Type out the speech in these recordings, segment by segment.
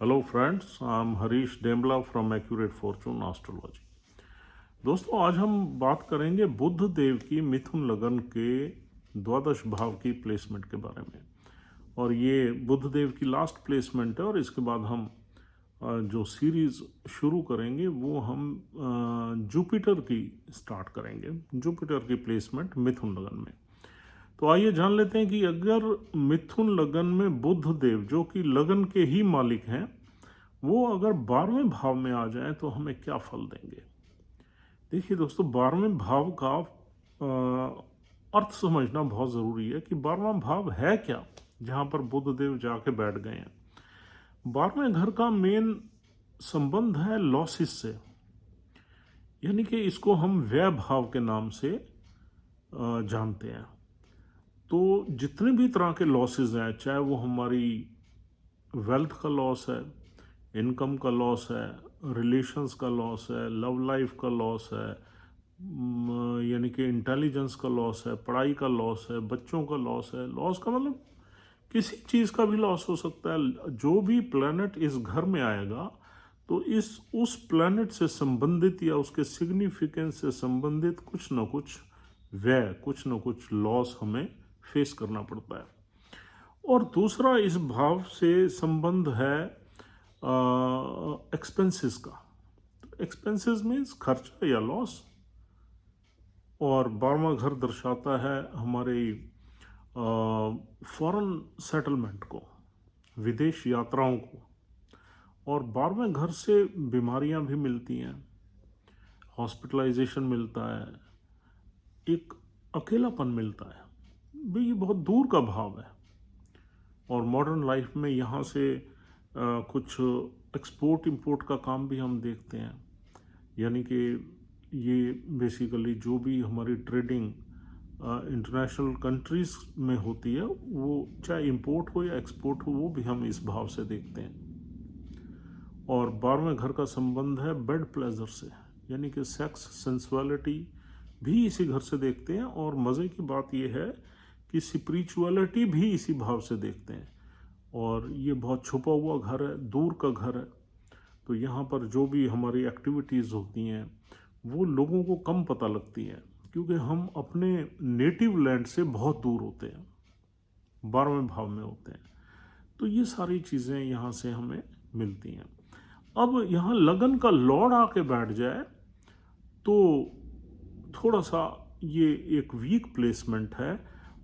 Hello friends, I am Harish Dembla from Accurate Fortune Astrology. दोस्तों, आज हम बात करेंगे बुध देव की मिथुन लगन के द्वादश भाव की प्लेसमेंट के बारे में। और ये बुध देव की लास्ट प्लेसमेंट है और इसके बाद हम जो सीरीज शुरू करेंगे वो हम जुपिटर की स्टार्ट करेंगे। जुपिटर की प्लेसमेंट मिथुन लगन में। तो आइए जान लेते हैं कि अगर मिथुन लगन में बुध देव जो कि लगन के ही मालिक हैं, वो अगर 12वें भाव में आ जाए तो हमें क्या फल देंगे। देखिए दोस्तों, 12वें भाव का अर्थ समझना बहुत ज़रूरी है कि 12वां भाव है क्या, जहाँ पर बुध देव जाके बैठ गए हैं। 12वें घर का मेन संबंध है लॉसिस से, यानी कि इसको हम व्यय भाव के नाम से जानते हैं। तो जितने भी तरह के लॉसेस हैं, चाहे वो हमारी वेल्थ का लॉस है, इनकम का लॉस है, रिलेशंस का लॉस है, लव लाइफ का लॉस है, यानी कि इंटेलिजेंस का लॉस है, पढ़ाई का लॉस है, बच्चों का लॉस है। लॉस का मतलब किसी चीज़ का भी लॉस हो सकता है। जो भी प्लैनेट इस घर में आएगा तो उस प्लैनेट से संबंधित या उसके सिग्निफिकेंस से संबंधित कुछ न कुछ व्यय, कुछ न कुछ लॉस हमें फेस करना पड़ता है। और दूसरा इस भाव से संबंध है एक्सपेंसेस का। एक्सपेंसेस मीन्स खर्चा या लॉस। और 12वां घर दर्शाता है हमारे फॉरेन सेटलमेंट को, विदेश यात्राओं को। और 12वें घर से बीमारियां भी मिलती हैं, हॉस्पिटलाइजेशन मिलता है, एक अकेलापन मिलता है। भाई ये बहुत दूर का भाव है। और मॉडर्न लाइफ में यहाँ से कुछ एक्सपोर्ट इंपोर्ट का काम भी हम देखते हैं, यानी कि ये बेसिकली जो भी हमारी ट्रेडिंग इंटरनेशनल कंट्रीज़ में होती है, वो चाहे इंपोर्ट हो या एक्सपोर्ट हो, वो भी हम इस भाव से देखते हैं। और 12वें घर का संबंध है बेड प्लेजर से, यानी कि सेक्स सेंसुअलिटी भी इसी घर से देखते हैं। और मज़े की बात यह है कि स्पिरिचुअलिटी भी इसी भाव से देखते हैं। और ये बहुत छुपा हुआ घर है, दूर का घर है। तो यहाँ पर जो भी हमारी एक्टिविटीज़ होती हैं वो लोगों को कम पता लगती हैं, क्योंकि हम अपने नेटिव लैंड से बहुत दूर होते हैं, 12वें भाव में होते हैं। तो ये सारी चीज़ें यहाँ से हमें मिलती हैं। अब यहाँ लगन का लॉर्ड आके बैठ जाए तो थोड़ा सा ये एक वीक प्लेसमेंट है।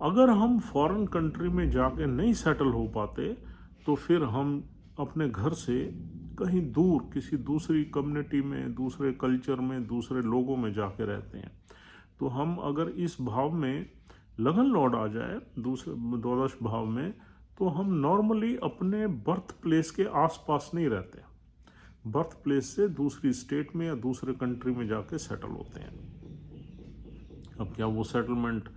अगर हम फॉरेन कंट्री में जाके नहीं सेटल हो पाते तो फिर हम अपने घर से कहीं दूर किसी दूसरी कम्युनिटी में, दूसरे कल्चर में, दूसरे लोगों में जाके रहते हैं। तो हम अगर इस भाव में लगन लॉर्ड आ जाए दूसरे द्वादश भाव में, तो हम नॉर्मली अपने बर्थ प्लेस के आसपास नहीं रहते। बर्थ प्लेस से दूसरी स्टेट में या दूसरे कंट्री में जाके सेटल होते हैं। अब क्या वो सेटलमेंट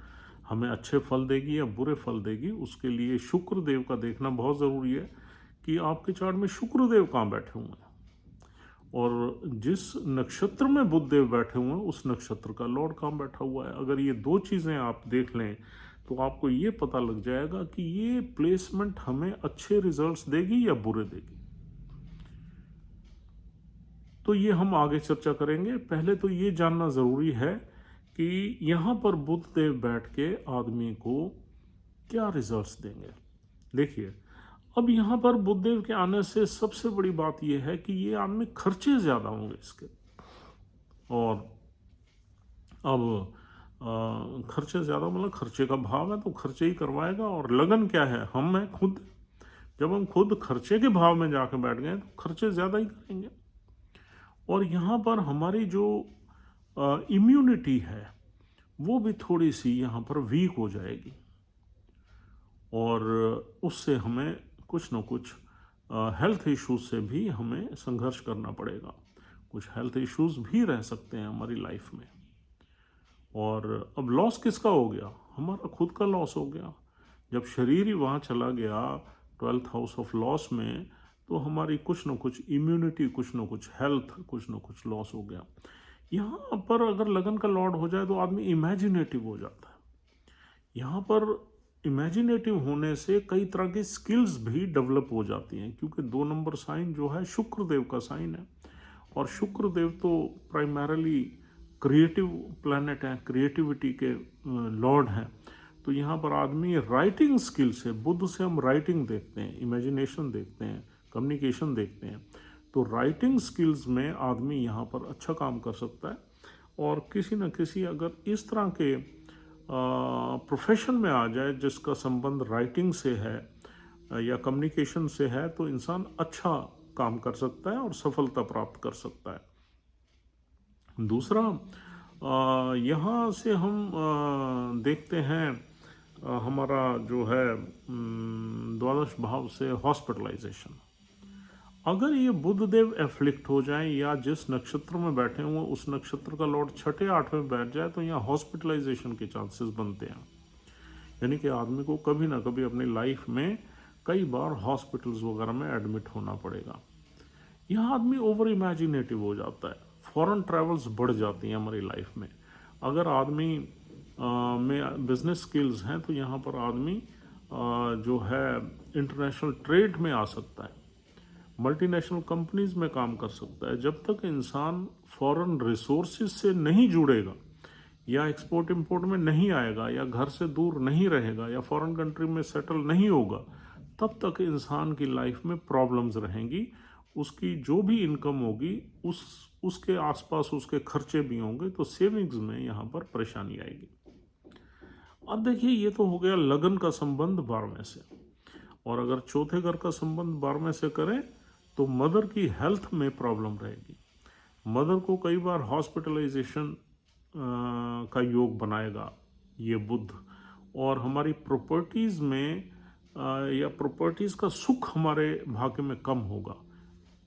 हमें अच्छे फल देगी या बुरे फल देगी, उसके लिए शुक्र देव का देखना बहुत ज़रूरी है कि आपके चार्ट में शुक्र देव कहाँ बैठे हुए हैं और जिस नक्षत्र में बुध देव बैठे हुए हैं उस नक्षत्र का लॉर्ड कहाँ बैठा हुआ है। अगर ये दो चीज़ें आप देख लें तो आपको ये पता लग जाएगा कि ये प्लेसमेंट हमें अच्छे रिजल्ट्स देगी या बुरे देगी। तो ये हम आगे चर्चा करेंगे। पहले तो ये जानना ज़रूरी है कि यहाँ पर बुध देव बैठ के आदमी को क्या रिजल्ट्स देंगे। देखिए, अब यहाँ पर बुध देव के आने से सबसे बड़ी बात यह है कि ये आदमी खर्चे ज़्यादा होंगे इसके। और अब खर्चे ज़्यादा मतलब खर्चे का भाव है तो खर्चे ही करवाएगा। और लगन क्या है, हम हैं खुद। जब हम खुद खर्चे के भाव में जाके बैठ गए तो खर्चे ज़्यादा ही करेंगे। और यहाँ पर हमारी जो इम्यूनिटी है वो भी थोड़ी सी यहाँ पर वीक हो जाएगी और उससे हमें कुछ न कुछ हेल्थ इश्यूज से भी हमें संघर्ष करना पड़ेगा। कुछ हेल्थ इश्यूज भी रह सकते हैं हमारी लाइफ में। और अब लॉस किसका हो गया, हमारा खुद का लॉस हो गया। जब शरीर ही वहाँ चला गया 12th हाउस ऑफ लॉस में, तो हमारी कुछ न कुछ इम्यूनिटी, कुछ न कुछ हेल्थ, कुछ न कुछ लॉस हो गया। यहाँ पर अगर लगन का लॉर्ड हो जाए तो आदमी इमेजिनेटिव हो जाता है। यहाँ पर इमेजिनेटिव होने से कई तरह की स्किल्स भी डेवलप हो जाती हैं, क्योंकि 2 नंबर साइन जो है शुक्र देव का साइन है, और शुक्र देव तो प्राइमरली क्रिएटिव प्लैनेट है, क्रिएटिविटी के लॉर्ड हैं। तो यहाँ पर आदमी राइटिंग स्किल से, बुध से हम राइटिंग देखते हैं, इमेजिनेशन देखते हैं, कम्युनिकेशन देखते हैं, तो राइटिंग स्किल्स में आदमी यहाँ पर अच्छा काम कर सकता है। और किसी न किसी अगर इस तरह के प्रोफेशन में आ जाए जिसका संबंध राइटिंग से है या कम्युनिकेशन से है, तो इंसान अच्छा काम कर सकता है और सफलता प्राप्त कर सकता है। दूसरा, यहाँ से हम देखते हैं हमारा जो है द्वादश भाव से हॉस्पिटलाइजेशन। अगर ये बुध देव एफ्लिक्ट हो जाए या जिस नक्षत्र में बैठे हुए उस नक्षत्र का लॉर्ड छठे आठवें में बैठ जाए, तो यहाँ हॉस्पिटलाइजेशन के चांसेस बनते हैं। यानी कि आदमी को कभी ना कभी अपनी लाइफ में कई बार हॉस्पिटल्स वगैरह में एडमिट होना पड़ेगा। यहाँ आदमी ओवर इमेजिनेटिव हो जाता है, फॉरेन ट्रैवल्स बढ़ जाती हैं हमारी लाइफ में। अगर आदमी में बिजनेस स्किल्स हैं तो यहाँ पर आदमी जो है इंटरनेशनल ट्रेड में आ सकता है, मल्टीनेशनल कंपनीज में काम कर सकता है। जब तक इंसान फॉरेन रिसोर्सेज से नहीं जुड़ेगा या एक्सपोर्ट इंपोर्ट में नहीं आएगा या घर से दूर नहीं रहेगा या फॉरेन कंट्री में सेटल नहीं होगा, तब तक इंसान की लाइफ में प्रॉब्लम्स रहेंगी। उसकी जो भी इनकम होगी उसके आसपास उसके खर्चे भी होंगे, तो सेविंग्स में यहाँ पर परेशानी आएगी। अब देखिए, ये तो हो गया लगन का संबंध 12वें से, और अगर चौथे घर का संबंध 12वें से करें तो मदर की हेल्थ में प्रॉब्लम रहेगी। मदर को कई बार हॉस्पिटलाइजेशन का योग बनाएगा ये बुध, और हमारी प्रॉपर्टीज़ में या प्रॉपर्टीज़ का सुख हमारे भाग्य में कम होगा।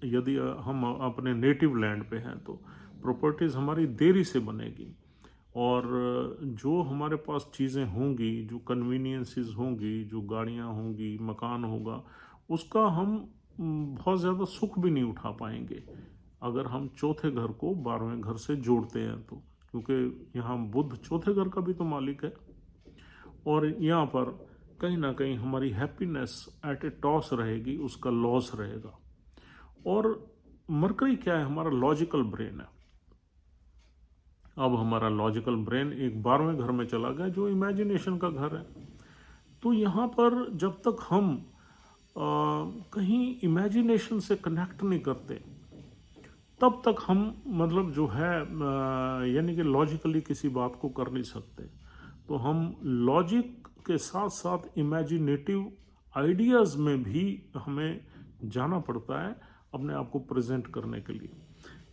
यदि हम अपने नेटिव लैंड पे हैं तो प्रॉपर्टीज़ हमारी देरी से बनेगी, और जो हमारे पास चीज़ें होंगी, जो कन्वीनियंसेस होंगी, जो गाड़ियाँ होंगी, मकान होगा, उसका हम बहुत ज़्यादा सुख भी नहीं उठा पाएंगे अगर हम चौथे घर को 12वें घर से जोड़ते हैं तो, क्योंकि यहाँ बुध चौथे घर का भी तो मालिक है। और यहाँ पर कहीं ना कहीं हमारी हैप्पीनेस एट ए टॉस रहेगी, उसका लॉस रहेगा। और मरकरी क्या है? हमारा लॉजिकल ब्रेन है। अब हमारा लॉजिकल ब्रेन एक 12वें घर में चला गया जो इमेजिनेशन का घर है। तो यहाँ पर जब तक हम कहीं इमेजिनेशन से कनेक्ट नहीं करते, तब तक हम मतलब जो है यानी कि लॉजिकली किसी बात को कर नहीं सकते। तो हम लॉजिक के साथ साथ इमेजिनेटिव आइडियाज़ में भी हमें जाना पड़ता है अपने आप को प्रेजेंट करने के लिए।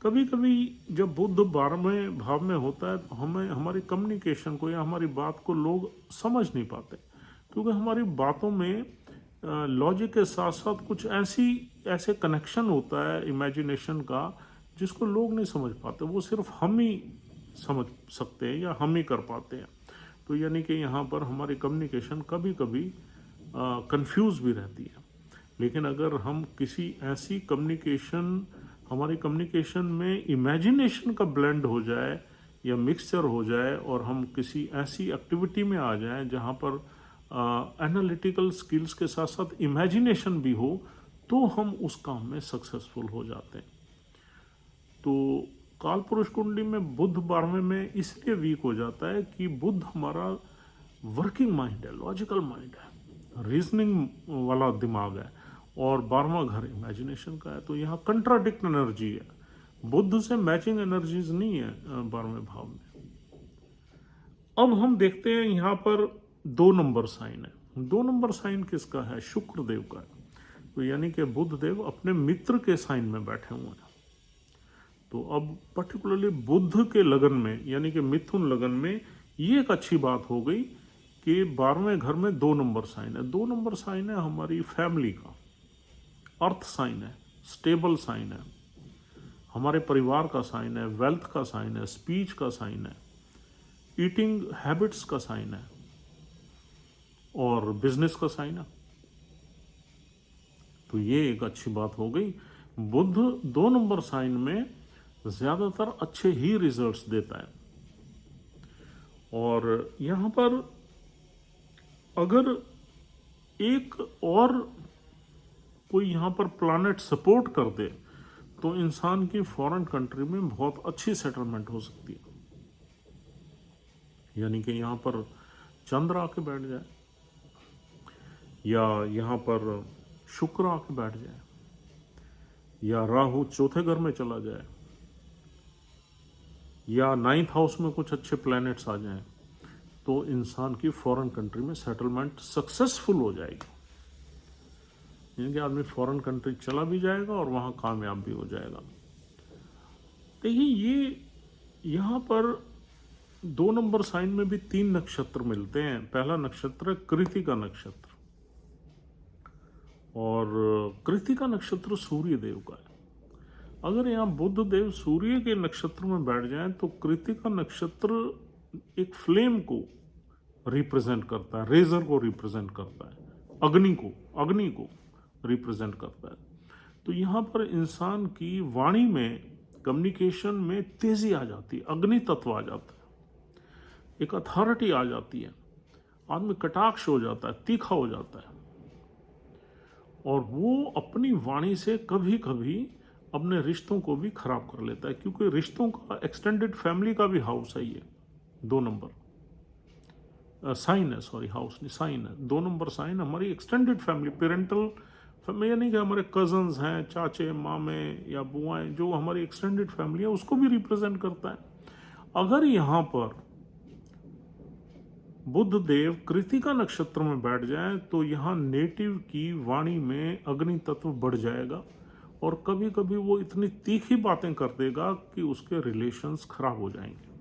कभी कभी जब बुध 12वें भाव में होता है तो हमें हमारी कम्युनिकेशन को या हमारी बात को लोग समझ नहीं पाते, क्योंकि हमारी बातों में लॉजिक के साथ साथ कुछ ऐसे कनेक्शन होता है इमेजिनेशन का जिसको लोग नहीं समझ पाते। वो सिर्फ हम ही समझ सकते हैं या हम ही कर पाते हैं। तो यानी कि यहाँ पर हमारी कम्युनिकेशन कभी कभी कंफ्यूज भी रहती है। लेकिन अगर हम किसी ऐसी हमारी कम्युनिकेशन में इमेजिनेशन का ब्लेंड हो जाए या मिक्सचर हो जाए, और हम किसी ऐसी एक्टिविटी में आ जाएं जहाँ पर एनालिटिकल स्किल्स के साथ साथ इमेजिनेशन भी हो, तो हम उस काम में सक्सेसफुल हो जाते हैं। तो काल पुरुष कुंडली में बुध 12वें में इसलिए वीक हो जाता है कि बुध हमारा वर्किंग माइंड है, लॉजिकल माइंड है, रीजनिंग वाला दिमाग है, और 12वां घर इमेजिनेशन का है। तो यहाँ कंट्राडिक्ट एनर्जी है, बुध से मैचिंग एनर्जीज नहीं है 12वें भाव में। अब हम देखते हैं यहाँ पर 2 नंबर साइन है। 2 नंबर साइन किसका है? शुक्र देव का है। तो यानी कि बुध देव अपने मित्र के साइन में बैठे हुए हैं। तो अब पर्टिकुलरली बुध के लगन में यानी कि मिथुन लगन में ये एक अच्छी बात हो गई कि 12वें घर में 2 नंबर साइन है। 2 नंबर साइन है हमारी फैमिली का, अर्थ साइन है, स्टेबल साइन है, हमारे परिवार का साइन है, वेल्थ का साइन है, स्पीच का साइन है, ईटिंग हैबिट्स का साइन है, और बिजनेस का साइन है। तो ये एक अच्छी बात हो गई। बुध 2 नंबर साइन में ज़्यादातर अच्छे ही रिजल्ट्स देता है। और यहाँ पर अगर एक और कोई यहाँ पर प्लानट सपोर्ट कर दे तो इंसान की फॉरेन कंट्री में बहुत अच्छी सेटलमेंट हो सकती है। यानी कि यहाँ पर चंद्र आके बैठ जाए, या यहाँ पर शुक्र आके बैठ जाए, या राहु चौथे घर में चला जाए, या 9th हाउस में कुछ अच्छे प्लैनेट्स आ जाएं, तो इंसान की फॉरेन कंट्री में सेटलमेंट सक्सेसफुल हो जाएगी। यानी कि आदमी फॉरेन कंट्री चला भी जाएगा और वहाँ कामयाब भी हो जाएगा। देखिए, ये यहाँ पर 2 नंबर साइन में भी 3 नक्षत्र मिलते हैं। पहला नक्षत्र है कृतिका नक्षत्र, और कृतिका नक्षत्र सूर्य देव का है। अगर यहाँ बुध देव सूर्य के नक्षत्र में बैठ जाएं तो कृतिका नक्षत्र एक फ्लेम को रिप्रेजेंट करता है, रेजर को रिप्रेजेंट करता है, अग्नि को रिप्रेजेंट करता है। तो यहाँ पर इंसान की वाणी में, कम्युनिकेशन में तेजी आ जाती है, अग्नि तत्व आ जाता है, एक अथॉरिटी आ जाती है, आदमी कटाक्ष हो जाता है, तीखा हो जाता है, और वो अपनी वाणी से कभी कभी अपने रिश्तों को भी खराब कर लेता है, क्योंकि रिश्तों का एक्सटेंडेड फैमिली का भी हाउस है ये 2 नंबर साइन है, सॉरी हाउस नहीं साइन है, 2 नंबर साइन हमारी एक्सटेंडेड फैमिली, पेरेंटल फैमिली, यानी कि हमारे कजन्स हैं, चाचे मामे या बुआएं, जो हमारी एक्सटेंडेड फैमिली है उसको भी रिप्रेजेंट करता है। अगर यहाँ पर बुध देव कृतिका नक्षत्र में बैठ जाए तो यहाँ नेटिव की वाणी में अग्नि तत्व बढ़ जाएगा, और कभी कभी वो इतनी तीखी बातें कर देगा कि उसके रिलेशंस खराब हो जाएंगे।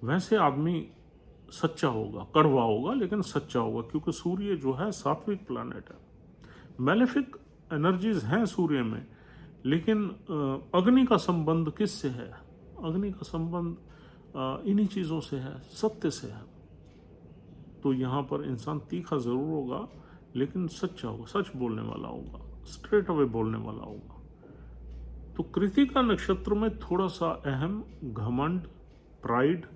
वैसे आदमी सच्चा होगा, कड़वा होगा लेकिन सच्चा होगा, क्योंकि सूर्य जो है सात्विक प्लैनेट है। मैलेफिक एनर्जीज हैं सूर्य में, लेकिन अग्नि का संबंध किससे है? अग्नि का संबंध इन्हीं चीज़ों से है, सत्य से है। तो यहाँ पर इंसान तीखा ज़रूर होगा लेकिन सच्चा होगा, सच बोलने वाला होगा, स्ट्रेट अवे बोलने वाला होगा। तो कृतिका नक्षत्र में थोड़ा सा अहम, घमंड, प्राइड,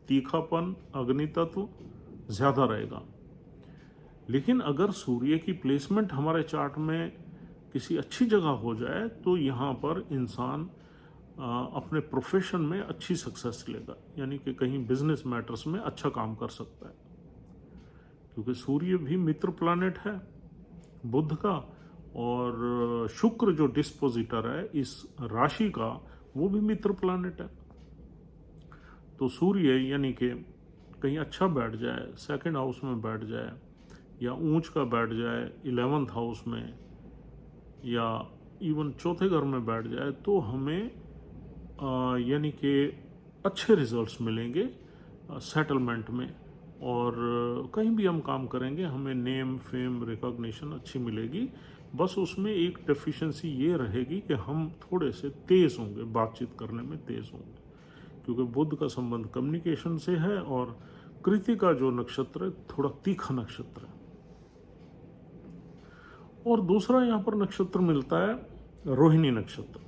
तीखापन, अग्नि तत्व ज़्यादा रहेगा। लेकिन अगर सूर्य की प्लेसमेंट हमारे चार्ट में किसी अच्छी जगह हो जाए तो यहाँ पर इंसान अपने प्रोफेशन में अच्छी सक्सेस लेगा, यानी कि कहीं बिजनेस मैटर्स में अच्छा काम कर सकता है, क्योंकि सूर्य भी मित्र प्लैनेट है बुध का, और शुक्र जो डिस्पोजिटर है इस राशि का वो भी मित्र प्लैनेट है। तो सूर्य यानी कि कहीं अच्छा बैठ जाए, 2nd हाउस में बैठ जाए, या ऊंच का बैठ जाए 11th हाउस में, या इवन चौथे घर में बैठ जाए, तो हमें यानी कि अच्छे रिजल्ट्स मिलेंगे सेटलमेंट में, और कहीं भी हम काम करेंगे हमें नेम, फेम, रिकॉग्निशन अच्छी मिलेगी। बस उसमें एक डेफिशिएंसी ये रहेगी कि हम थोड़े से तेज़ होंगे, बातचीत करने में तेज़ होंगे, क्योंकि बुध का संबंध कम्युनिकेशन से है, और कृतिका जो नक्षत्र है थोड़ा तीखा नक्षत्र है। और दूसरा यहाँ पर नक्षत्र मिलता है रोहिणी नक्षत्र।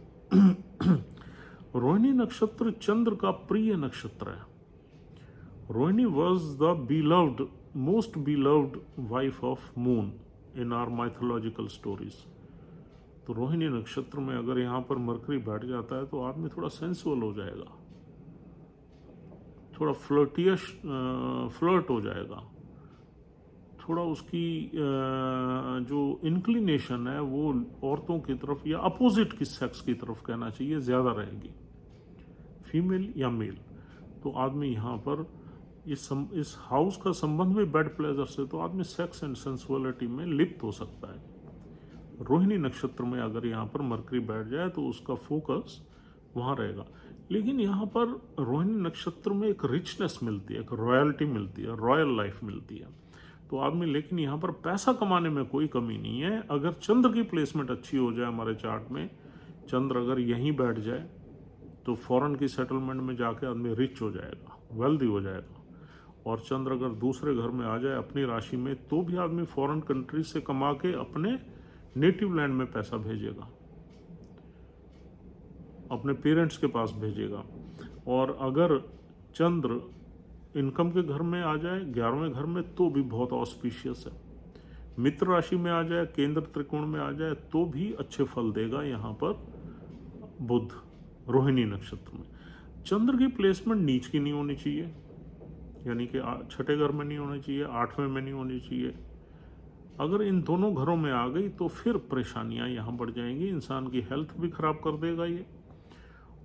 रोहिणी नक्षत्र चंद्र का प्रिय नक्षत्र है। Rohini was the beloved, most beloved wife of moon in are mythological stories. तो रोहिणी नक्षत्र में अगर यहाँ पर मरकरी बैठ जाता है तो आदमी थोड़ा सेंसुअल हो जाएगा, थोड़ा फ्लर्ट हो जाएगा, थोड़ा उसकी जो इंक्लिनेशन है वो औरतों की तरफ या अपोजिट की सेक्स की तरफ कहना चाहिए ज़्यादा रहेगी, फीमेल या मेल। तो आदमी यहाँ पर इस हाउस का संबंध भी बेड प्लेजर से, तो आदमी सेक्स एंड सेंसुअलिटी में लिप्त हो सकता है। रोहिणी नक्षत्र में अगर यहाँ पर मरकरी बैठ जाए तो उसका फोकस वहाँ रहेगा। लेकिन यहाँ पर रोहिणी नक्षत्र में एक रिचनेस मिलती है, एक रॉयल्टी मिलती है, रॉयल लाइफ मिलती है। तो आदमी, लेकिन यहाँ पर पैसा कमाने में कोई कमी नहीं है। अगर चंद्र की प्लेसमेंट अच्छी हो जाए हमारे चार्ट में, चंद्र अगर यहीं बैठ जाए तो फॉरेन की सेटलमेंट में जाके आदमी रिच हो जाएगा, वेल्दी हो जाएगा। और चंद्र अगर दूसरे घर में आ जाए अपनी राशि में, तो भी आदमी फॉरेन कंट्री से कमा के अपने नेटिव लैंड में पैसा भेजेगा, अपने पेरेंट्स के पास भेजेगा। और अगर चंद्र इनकम के घर में आ जाए 11वें घर में तो भी बहुत ऑस्पिशियस है। मित्र राशि में आ जाए, केंद्र त्रिकोण में आ जाए तो भी अच्छे फल देगा यहाँ पर बुध रोहिणी नक्षत्र में। चंद्र की प्लेसमेंट नीच की नहीं होनी चाहिए, यानी कि छठे घर में नहीं होनी चाहिए, 8वें में नहीं होनी चाहिए। अगर इन दोनों घरों में आ गई तो फिर परेशानियां यहाँ बढ़ जाएंगी, इंसान की हेल्थ भी खराब कर देगा ये,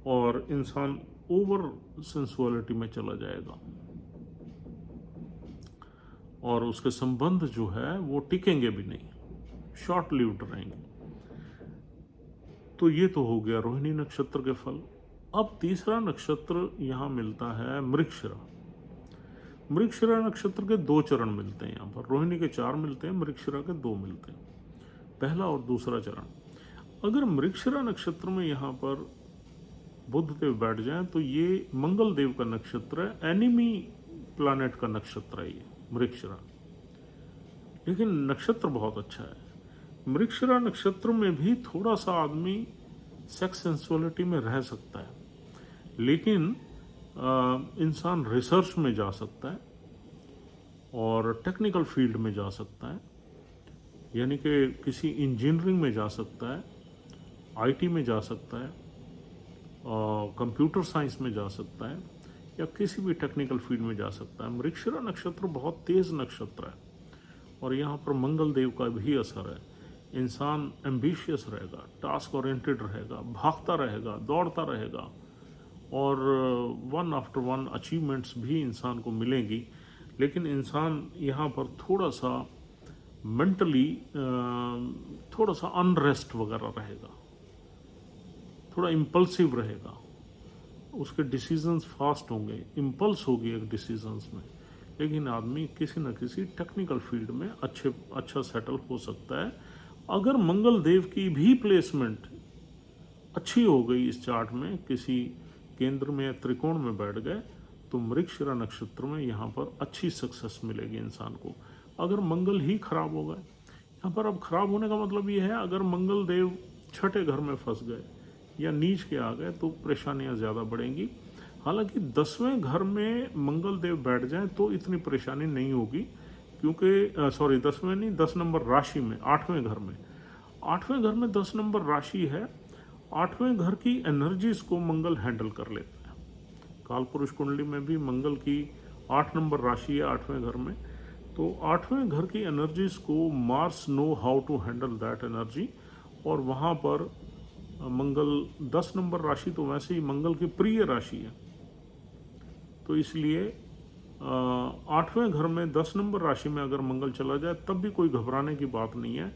और इंसान ओवर सेंसुअलिटी में चला जाएगा और उसके संबंध जो है वो टिकेंगे भी नहीं, शॉर्ट लिव्ड रहेंगे। तो ये तो हो गया रोहिणी नक्षत्र के फल। अब तीसरा नक्षत्र यहाँ मिलता है मृगशिरा। मृगशिरा नक्षत्र के 2 चरण मिलते हैं यहाँ पर, रोहिणी के 4 मिलते हैं, मृगशिरा के 2 मिलते हैं, पहला और दूसरा चरण। अगर मृगशिरा नक्षत्र में यहाँ पर बुध देव बैठ जाएं तो ये मंगल देव का नक्षत्र है, एनिमी प्लैनेट का नक्षत्र है ये मृगशिरा, लेकिन नक्षत्र बहुत अच्छा है। मृगशिरा नक्षत्र में भी थोड़ा सा आदमी सेक्स सेंसुअलिटी में रह सकता है, लेकिन इंसान रिसर्च में जा सकता है और टेक्निकल फील्ड में जा सकता है, यानी कि किसी इंजीनियरिंग में जा सकता है, आईटी में जा सकता है, कंप्यूटर साइंस में जा सकता है, या किसी भी टेक्निकल फील्ड में जा सकता है। मृगशिरा नक्षत्र बहुत तेज नक्षत्र है और यहाँ पर मंगल देव का भी असर है। इंसान एम्बिशियस रहेगा, टास्क ओरिएंटेड रहेगा, भागता रहेगा, दौड़ता रहेगा, और वन आफ्टर वन अचीवमेंट्स भी इंसान को मिलेंगी, लेकिन इंसान यहाँ पर थोड़ा सा मेंटली थोड़ा सा अनरेस्ट वगैरह रहेगा, थोड़ा इम्पल्सिव रहेगा, उसके डिसीजंस फास्ट होंगे, इम्पल्स होगी एक डिसीजंस में, लेकिन आदमी किसी न किसी टेक्निकल फील्ड में अच्छा सेटल हो सकता है। अगर मंगल देव की भी प्लेसमेंट अच्छी हो गई इस चार्ट में, किसी केंद्र में या त्रिकोण में बैठ गए, तो मृगशिरा नक्षत्र में यहाँ पर अच्छी सक्सेस मिलेगी इंसान को। अगर मंगल ही खराब हो गए, यहाँ पर अब खराब होने का मतलब ये है, अगर मंगल देव छठे घर में फंस गए या नीच के आ गए तो परेशानियां ज़्यादा बढ़ेंगी। हालांकि 10वें घर में मंगल देव बैठ जाएं तो इतनी परेशानी नहीं होगी, क्योंकि 10वें नहीं, 10 नंबर राशि में, 8वें घर में, 8वें घर में 10 नंबर राशि है, 8वें घर की एनर्जीज को मंगल हैंडल कर लेता है। काल पुरुष कुंडली में भी मंगल की 8 नंबर राशि है 8वें घर में, तो 8वें घर की एनर्जीज को Mars know how to handle that energy, और वहाँ पर मंगल 10 नंबर राशि तो वैसे ही मंगल की प्रिय राशि है, तो इसलिए 8वें घर में 10 नंबर राशि में अगर मंगल चला जाए तब भी कोई घबराने की बात नहीं है।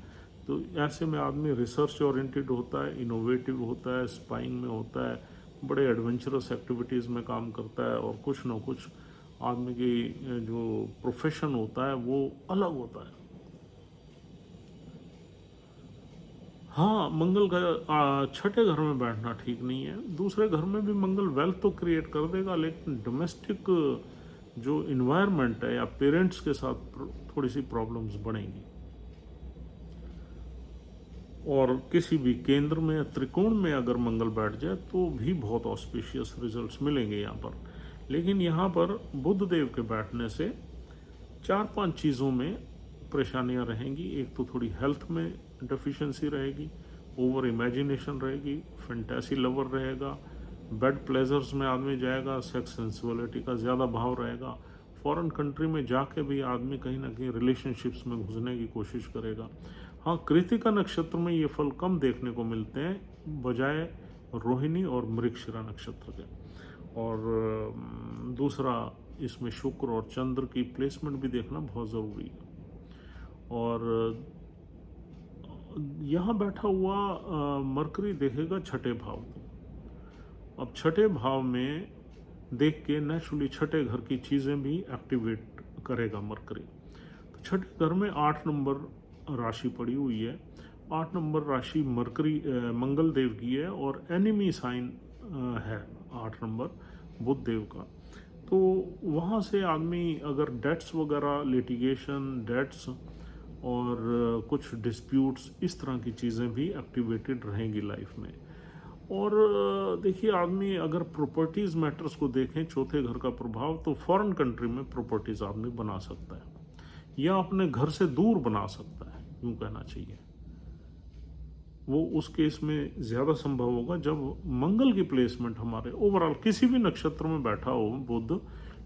तो ऐसे में आदमी रिसर्च ओरिएंटेड होता है, इनोवेटिव होता है, स्पाइंग में होता है, बड़े एडवेंचरस एक्टिविटीज़ में काम करता है, और कुछ ना कुछ आदमी की जो प्रोफेशन होता है वो अलग होता है। हाँ, मंगल का छठे घर में बैठना ठीक नहीं है। दूसरे घर में भी मंगल वेल्थ तो क्रिएट कर देगा, लेकिन डोमेस्टिक जो इन्वायरमेंट है या पेरेंट्स के साथ थोड़ी सी प्रॉब्लम्स बढ़ेंगी। और किसी भी केंद्र में या त्रिकोण में अगर मंगल बैठ जाए तो भी बहुत ऑस्पिशियस रिजल्ट्स मिलेंगे यहाँ पर। लेकिन यहाँ पर बुध देव के बैठने से 4-5 चीज़ों में परेशानियाँ रहेंगी। एक तो थोड़ी हेल्थ में डेफिशिएंसी रहेगी, ओवर इमेजिनेशन रहेगी, फैंटेसी लवर रहेगा, बेड प्लेजर्स में आदमी जाएगा, सेक्स सेंसुअलिटी का ज़्यादा भाव रहेगा, फॉरेन कंट्री में जाके भी आदमी कहीं ना कहीं रिलेशनशिप्स में घुसने की कोशिश करेगा। हाँ, कृतिका नक्षत्र में ये फल कम देखने को मिलते हैं बजाय रोहिणी और मृगशिरा नक्षत्र के। और दूसरा, इसमें शुक्र और चंद्र की प्लेसमेंट भी देखना बहुत ज़रूरी है। और यहाँ बैठा हुआ मरकरी देखेगा छठे भाव को। अब छठे भाव में देख के नेचुरली छठे घर की चीज़ें भी एक्टिवेट करेगा मरकरी। तो छठे घर में 8 नंबर राशि पड़ी हुई है। 8 नंबर राशि मरकरी मंगल देव की है और एनिमी साइन है 8 नंबर बुध देव का। तो वहाँ से आदमी अगर डेट्स वगैरह, लिटिगेशन, डेट्स और कुछ डिस्प्यूट्स, इस तरह की चीज़ें भी एक्टिवेटेड रहेंगी लाइफ में। और देखिए, आदमी अगर प्रॉपर्टीज़ मैटर्स को देखें, चौथे घर का प्रभाव, तो फॉरेन कंट्री में प्रॉपर्टीज़ आदमी बना सकता है या अपने घर से दूर बना सकता है, यूँ कहना चाहिए। वो उस केस में ज़्यादा संभव होगा जब मंगल की प्लेसमेंट हमारे ओवरऑल किसी भी नक्षत्र में बैठा हो बुध,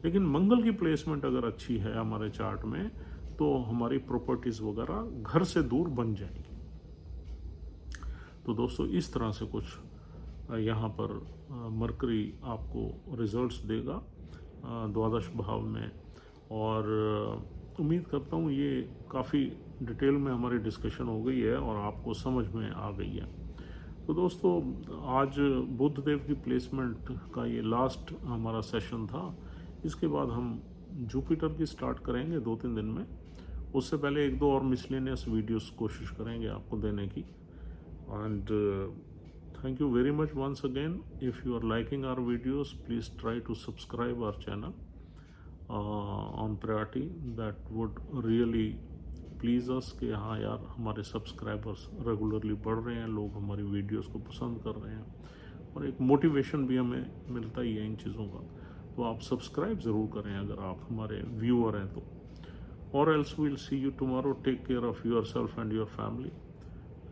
लेकिन मंगल की प्लेसमेंट अगर अच्छी है हमारे चार्ट में, तो हमारी प्रॉपर्टीज़ वगैरह घर से दूर बन जाएंगी। तो दोस्तों, इस तरह से कुछ यहाँ पर मरकरी आपको रिजल्ट्स देगा द्वादश भाव में। और उम्मीद करता हूँ ये काफ़ी डिटेल में हमारी डिस्कशन हो गई है और आपको समझ में आ गई है। तो दोस्तों, आज बुध देव की प्लेसमेंट का ये लास्ट हमारा सेशन था। इसके बाद हम जुपिटर की स्टार्ट करेंगे 2-3 दिन में। उससे पहले 1-2 और मिसलेनियस वीडियोस कोशिश करेंगे आपको देने की। And thank you very much once again. If you are liking our videos, please try to subscribe our channel on priority. That would really please us कि हाँ यार, हमारे सब्सक्राइबर्स रेगुलरली बढ़ रहे हैं, लोग हमारी वीडियोस को पसंद कर रहे हैं और एक मोटिवेशन भी हमें मिलता ही है इन चीज़ों का। तो आप सब्सक्राइब ज़रूर करें अगर आप हमारे व्यूअर हैं तो। और else we'll see you tomorrow. Take care of yourself and your family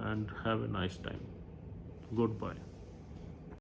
and have a nice time. Goodbye.